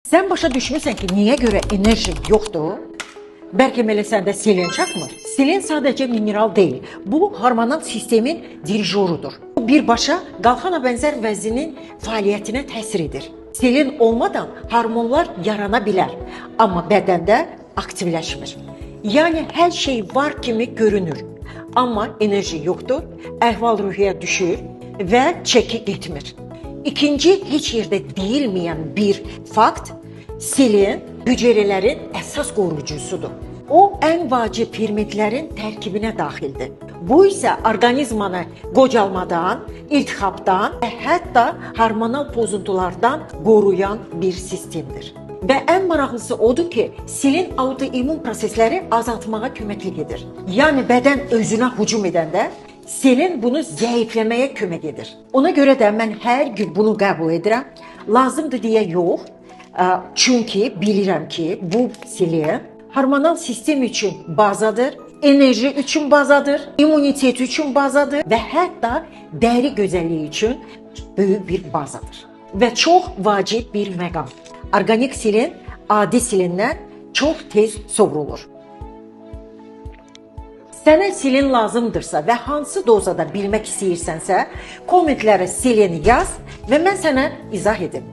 Sen başa düşmüsən ki, niyə görə enerji yoxdur? Bəlkə elə səndə selen çatmır. Selen sadəcə mineral deyil. Bu hormonal sistemin dirijorudur. Bu birbaşa qalxana bənzər vəzinin fəaliyyətinə təsir edir. Selen olmadan hormonlar yarana bilər, amma bədəndə aktivləşmir. Yəni hər şey var kimi görünür, amma enerji yoxdur, əhval-ruhiyyə düşür və çəki getmir. İkinci, heç yerdə deyilməyən bir fakt, selen hüceyrələrin əsas qoruyucusudur. O, ən vacib fermentlərin tərkibinə daxildir. Bu isə orqanizmanı qocalmadan, iltihapdan və hətta hormonal pozuntulardan qoruyan bir sistemdir. Və ən maraqlısı odur ki, selen autoimmun prosesləri azaltmağa köməklik edir. Yəni bədən özünə hücum edəndə selen bunu zəifləməyə kömək edir. Ona görə də mən hər gün bunu qəbul edirəm. Lazımdır deyə yox. Çünki bilirəm ki, bu selen hormonal sistem üçün bazadır, enerji üçün bazadır, immunitet üçün bazadır və hətta dəri gözəlliyi üçün böyük bir bazadır. Və çox vacib bir məqam. Orqanik selen adi selenden çox tez sovrulur. Sənə selen lazımdırsa və hansı dozada bilmək istəyirsənsə, kommentlərə selen yaz və mən sənə izah edim.